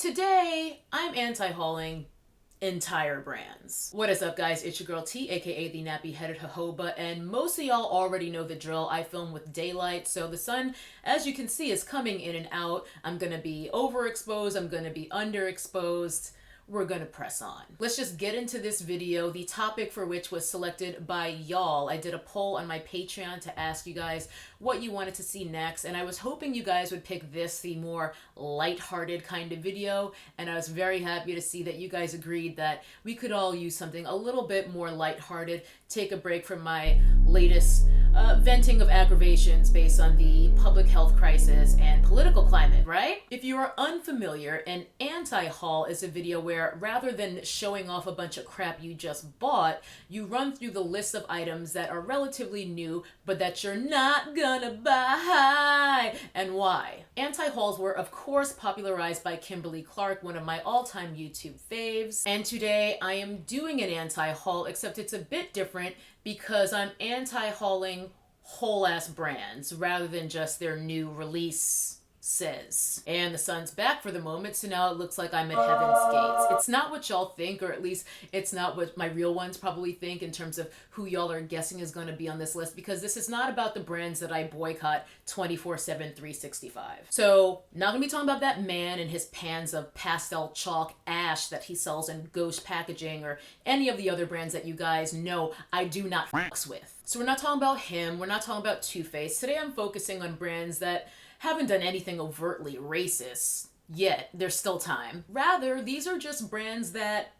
today I'm anti-hauling entire brands. What is up, guys? It's your girl T, aka the nappy-headed jojoba, and most of y'all already know the drill. I film with daylight, so the sun, as you can see, is coming in and out. I'm gonna be overexposed, I'm gonna be underexposed. We're gonna press on. Let's just get into this video, the topic for which was selected by y'all. I did a poll on my Patreon to ask you guys what you wanted to see next, and I was hoping you guys would pick this, the more lighthearted kind of video, and I was very happy to see that you guys agreed that we could all use something a little bit more lighthearted, take a break from my latest venting of aggravations based on the public health crisis and political climate, right? If you are unfamiliar, an anti-haul is a video where rather than showing off a bunch of crap you just bought, you run through the list of items that are relatively new but that you're not gonna buy and why. Anti-hauls were of course popularized by Kimberly Clark, one of my all-time YouTube faves, and today I am doing an anti-haul, except it's a bit different because I'm anti-hauling whole ass brands rather than just their new release says. And the sun's back for the moment, so now it looks like I'm at heaven's gates. It's not what y'all think, or at least it's not what my real ones probably think in terms of who y'all are guessing is going to be on this list, because this is not about the brands that I boycott 24/7, 365. So not gonna be talking about that man and his pans of pastel chalk ash that he sells in ghost packaging, or any of the other brands that you guys know I do not fucks with. So we're not talking about him, we're not talking about Too Faced. Today I'm focusing on brands that haven't done anything overtly racist yet. There's still time. Rather, these are just brands that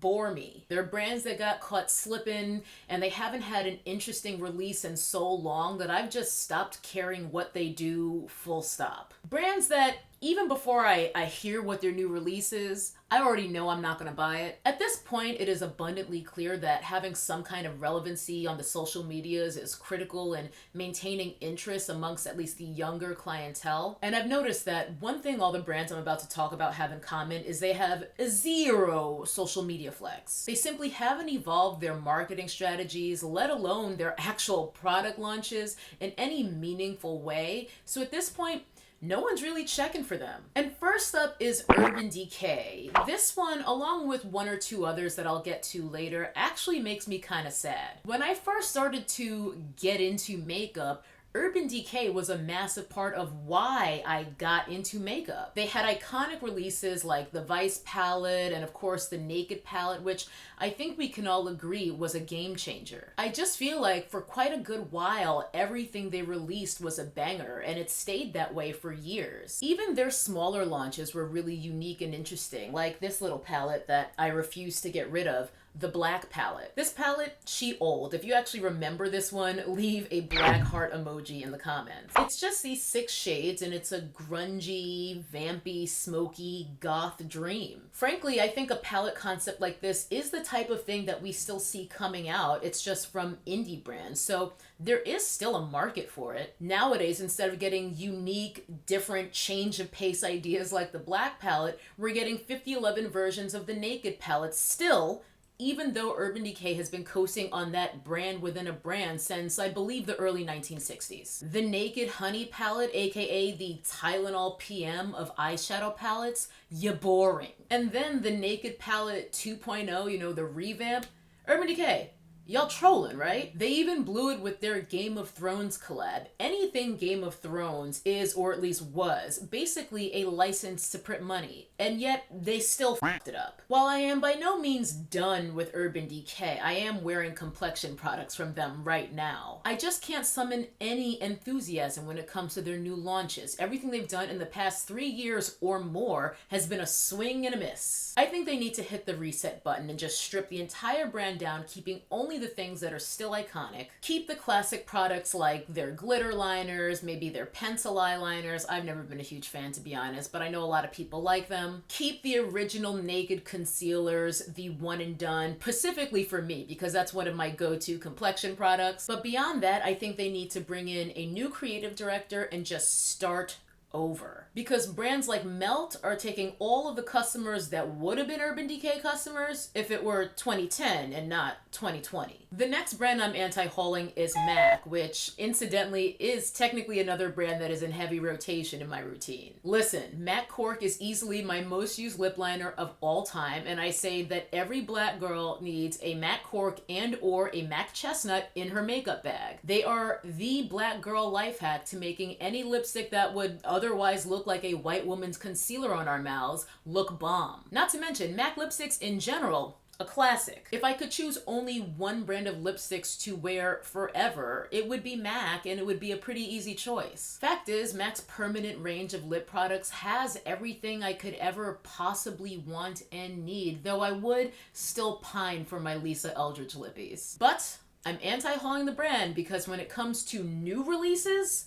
bore me. They're brands that got caught slipping and they haven't had an interesting release in so long that I've just stopped caring what they do, full stop. Brands that even before I hear what their new release is, I already know I'm not going to buy it. At this point, it is abundantly clear that having some kind of relevancy on the social medias is critical in maintaining interest amongst at least the younger clientele. And I've noticed that one thing all the brands I'm about to talk about have in common is they have zero social media flex. They simply haven't evolved their marketing strategies, let alone their actual product launches, in any meaningful way. So at this point, no one's really checking for them. And first up is Urban Decay. This one, along with one or two others that I'll get to later, actually makes me kind of sad. When I first started to get into makeup, Urban Decay was a massive part of why I got into makeup. They had iconic releases like the Vice palette and of course the Naked palette, which I think we can all agree was a game changer. I just feel like for quite a good while, everything they released was a banger, and it stayed that way for years. Even their smaller launches were really unique and interesting, like this little palette that I refuse to get rid of, the Black palette. This palette, she old. If you actually remember this one, leave a black heart emoji in the comments. It's just these 6 shades and it's a grungy, vampy, smoky, goth dream. Frankly, I think a palette concept like this is the type of thing that we still see coming out. It's just from indie brands. So there is still a market for it. Nowadays, instead of getting unique, different change of pace ideas like the Black palette, we're getting 5011 versions of the Naked palette still, even though Urban Decay has been coasting on that brand within a brand since, I believe, the early 1960s. The Naked Honey palette, aka the Tylenol PM of eyeshadow palettes, ya boring. And then the Naked palette 2.0, you know, the revamp, Urban Decay. Y'all trolling, right? They even blew it with their Game of Thrones collab. Anything Game of Thrones is, or at least was, basically a license to print money, and yet they still f***ed it up. While I am by no means done with Urban Decay, I am wearing complexion products from them right now. I just can't summon any enthusiasm when it comes to their new launches. Everything they've done in the past 3 years or more has been a swing and a miss. I think they need to hit the reset button and just strip the entire brand down, keeping only the things that are still iconic. Keep the classic products like their glitter liners, maybe their pencil eyeliners. I've never been a huge fan, to be honest, but I know a lot of people like them. Keep the original Naked concealers, the one and done, specifically for me, because that's one of my go-to complexion products. But beyond that, I think they need to bring in a new creative director and just start over. Because brands like Melt are taking all of the customers that would have been Urban Decay customers if it were 2010 and not 2020. The next brand I'm anti-hauling is MAC, which incidentally is technically another brand that is in heavy rotation in my routine. Listen, MAC Cork is easily my most used lip liner of all time, and I say that every black girl needs a MAC Cork and or a MAC Chestnut in her makeup bag. They are the black girl life hack to making any lipstick that would otherwise look like a white woman's concealer on our mouths look bomb. Not to mention, MAC lipsticks in general, a classic. If I could choose only one brand of lipsticks to wear forever, it would be MAC, and it would be a pretty easy choice. Fact is, MAC's permanent range of lip products has everything I could ever possibly want and need, though I would still pine for my Lisa Eldridge lippies. But I'm anti-hauling the brand because when it comes to new releases,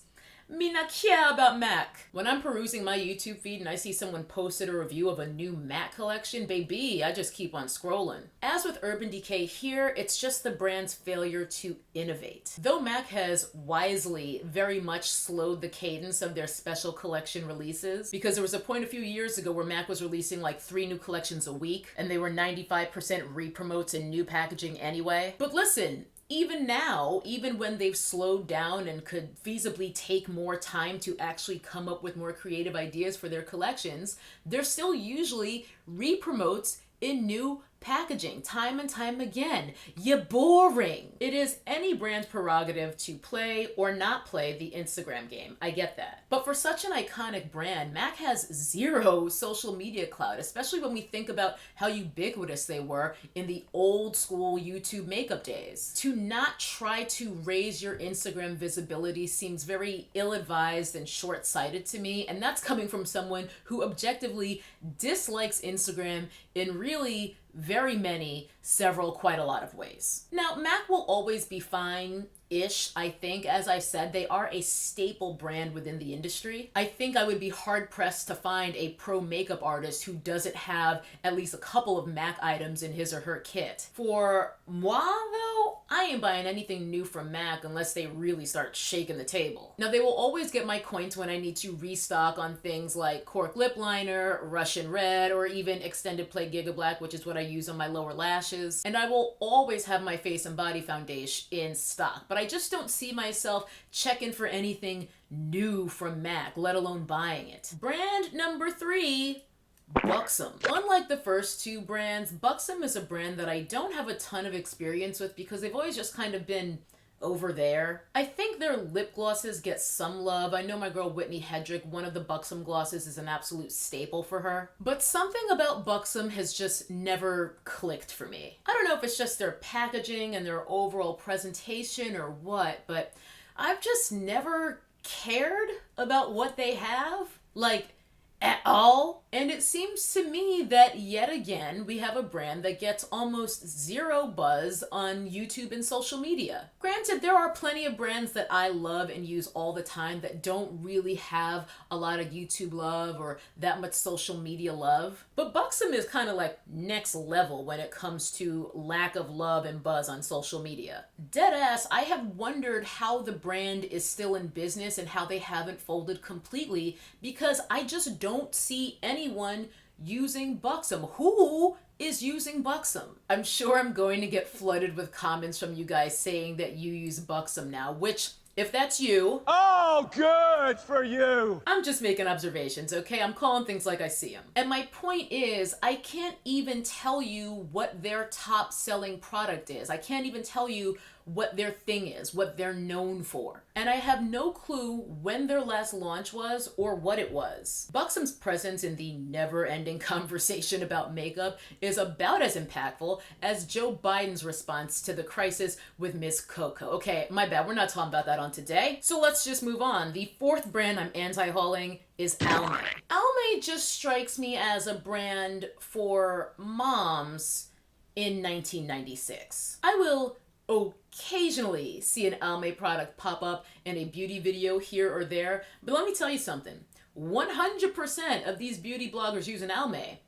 me not care about MAC. When I'm perusing my YouTube feed and I see someone posted a review of a new MAC collection, baby, I just keep on scrolling. As with Urban Decay here, it's just the brand's failure to innovate. Though MAC has wisely very much slowed the cadence of their special collection releases, because there was a point a few years ago where MAC was releasing like 3 new collections a week, and they were 95% re-promotes and new packaging anyway. But listen, even now, even when they've slowed down and could feasibly take more time to actually come up with more creative ideas for their collections, they're still usually re-promotes in new packaging time and time again. You're boring. It is any brand's prerogative to play or not play the Instagram game. I get that. But for such an iconic brand, MAC has zero social media clout, especially when we think about how ubiquitous they were in the old school YouTube makeup days. To not try to raise your Instagram visibility seems very ill-advised and short-sighted to me, and that's coming from someone who objectively dislikes Instagram in really very many, several, quite a lot of ways. Now, MAC will always be fine-ish, I think. As I said, they are a staple brand within the industry. I think I would be hard-pressed to find a pro makeup artist who doesn't have at least a couple of MAC items in his or her kit. For moi, though, I ain't buying anything new from MAC unless they really start shaking the table. Now, they will always get my coins when I need to restock on things like Cork lip liner, Russian red, or even extended play Gigablack, which is what I use on my lower lashes. And I will always have my face and body foundation in stock, but I just don't see myself checking for anything new from MAC, let alone buying it. Brand number 3, BUXOM. Unlike the first 2 brands, BUXOM is a brand that I don't have a ton of experience with because they've always just kind of been over there. I think their lip glosses get some love. I know my girl Whitney Hedrick, one of the BUXOM glosses is an absolute staple for her. But something about BUXOM has just never clicked for me. I don't know if it's just their packaging and their overall presentation or what, but I've just never cared about what they have. Like, at all. And it seems to me that yet again, we have a brand that gets almost zero buzz on YouTube and social media. Granted, there are plenty of brands that I love and use all the time that don't really have a lot of YouTube love or that much social media love. But BUXOM is kind of like next level when it comes to lack of love and buzz on social media. Deadass, I have wondered how the brand is still in business and how they haven't folded completely, because I just don't see anyone using BUXOM. Who is using BUXOM? I'm sure I'm going to get flooded with comments from you guys saying that you use BUXOM now, which, if that's you, oh, good for you. I'm just making observations, okay? I'm calling things like I see them. And my point is, I can't even tell you what their top selling product is. I can't even tell you what their thing is, what they're known for. And I have no clue when their last launch was or what it was. BUXOM's presence in the never-ending conversation about makeup is about as impactful as Joe Biden's response to the crisis with Miss Coco. Okay, my bad, we're not talking about that on today. So let's just move on. The 4th brand I'm anti-hauling is Almay. Almay just strikes me as a brand for moms in 1996. I will occasionally see an Almay product pop up in a beauty video here or there, but let me tell you something. 100% of these beauty bloggers using Almay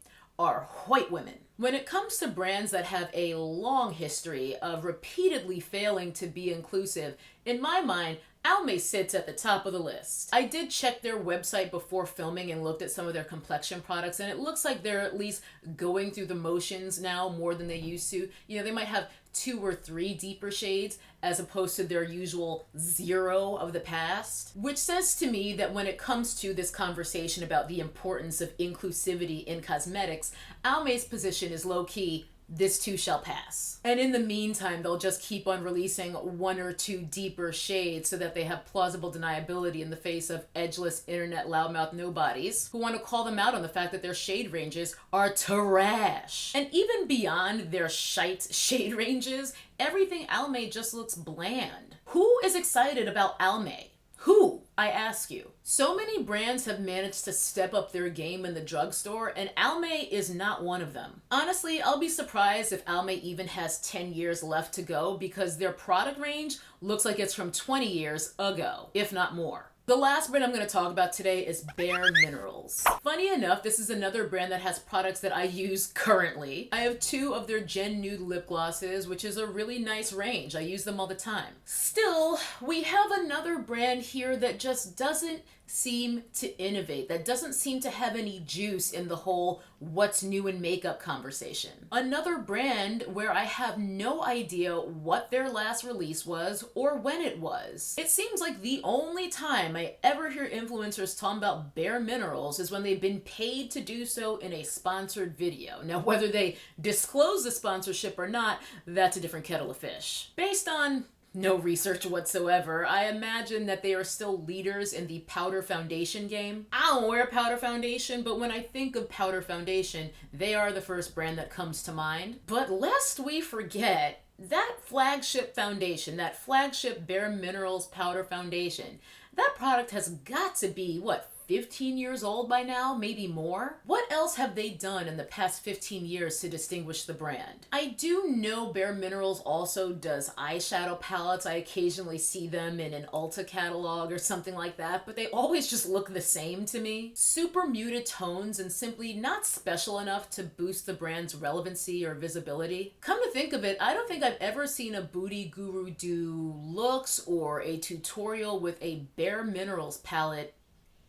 are white women. When it comes to brands that have a long history of repeatedly failing to be inclusive, in my mind, Almay sits at the top of the list. I did check their website before filming and looked at some of their complexion products, and it looks like they're at least going through the motions now more than they used to. You know, they might have 2 or 3 deeper shades as opposed to their usual 0 of the past, which says to me that when it comes to this conversation about the importance of inclusivity in cosmetics, Almay's position is low-key, this too shall pass. And in the meantime, they'll just keep on releasing 1 or 2 deeper shades so that they have plausible deniability in the face of edgeless internet loudmouth nobodies who want to call them out on the fact that their shade ranges are trash. And even beyond their shite shade ranges, everything Almay just looks bland. Who is excited about Almay? Who, I ask you? So many brands have managed to step up their game in the drugstore, and Almay is not one of them. Honestly, I'll be surprised if Almay even has 10 years left to go because their product range looks like it's from 20 years ago, if not more. The last brand I'm going to talk about today is Bare Minerals. Funny enough, this is another brand that has products that I use currently. I have 2 of their Gen Nude lip glosses, which is a really nice range. I use them all the time. Still, we have another brand here that just doesn't seem to innovate, that doesn't seem to have any juice in the whole what's new in makeup conversation. Another brand where I have no idea what their last release was or when it was. It seems like the only time I ever hear influencers talking about Bare Minerals is when they've been paid to do so in a sponsored video. Now, whether they disclose the sponsorship or not, that's a different kettle of fish. Based on no research whatsoever, I imagine that they are still leaders in the powder foundation game. I don't wear powder foundation, but when I think of powder foundation, they are the first brand that comes to mind. But lest we forget, that flagship foundation, that flagship Bare Minerals powder foundation, that product has got to be, what, 15 years old by now, maybe more? What else have they done in the past 15 years to distinguish the brand? I do know Bare Minerals also does eyeshadow palettes. I occasionally see them in an Ulta catalog or something like that, but they always just look the same to me. Super muted tones and simply not special enough to boost the brand's relevancy or visibility. Come to think of it, I don't think I've ever seen a beauty guru do looks or a tutorial with a Bare Minerals palette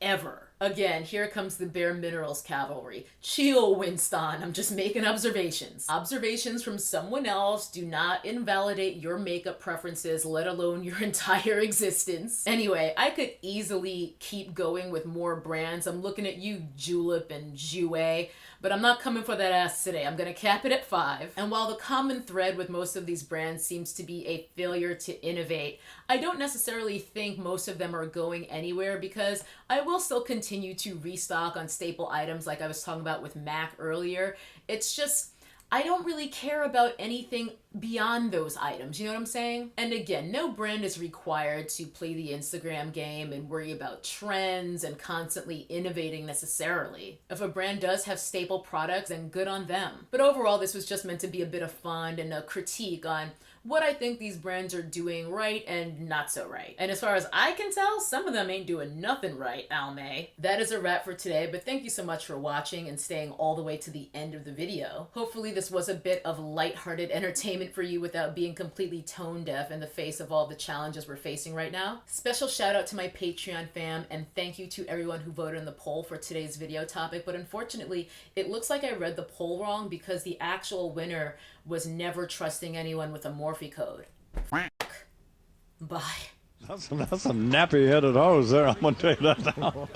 ever. Again, here comes the Bare Minerals cavalry. Chill, Winston. I'm just making observations. Observations from someone else do not invalidate your makeup preferences, let alone your entire existence. Anyway, I could easily keep going with more brands. I'm looking at you, Julep and Jouer, but I'm not coming for that ass today. I'm gonna cap it at 5. And while the common thread with most of these brands seems to be a failure to innovate, I don't necessarily think most of them are going anywhere because I will still continue to restock on staple items like I was talking about with MAC earlier. It's just, I don't really care about anything beyond those items, you know what I'm saying? And again, no brand is required to play the Instagram game and worry about trends and constantly innovating necessarily. If a brand does have staple products, then good on them. But overall, this was just meant to be a bit of fun and a critique on what I think these brands are doing right and not so right. And as far as I can tell, some of them ain't doing nothing right, Almay. That is a wrap for today, but thank you so much for watching and staying all the way to the end of the video. Hopefully this was a bit of lighthearted entertainment for you without being completely tone deaf in the face of all the challenges we're facing right now. Special shout out to my Patreon fam, and thank you to everyone who voted in the poll for today's video topic, but unfortunately, it looks like I read the poll wrong because the actual winner was never trusting anyone with a Morphe code. Bye. That's a nappy-headed hose there, I'm going to tell you that now.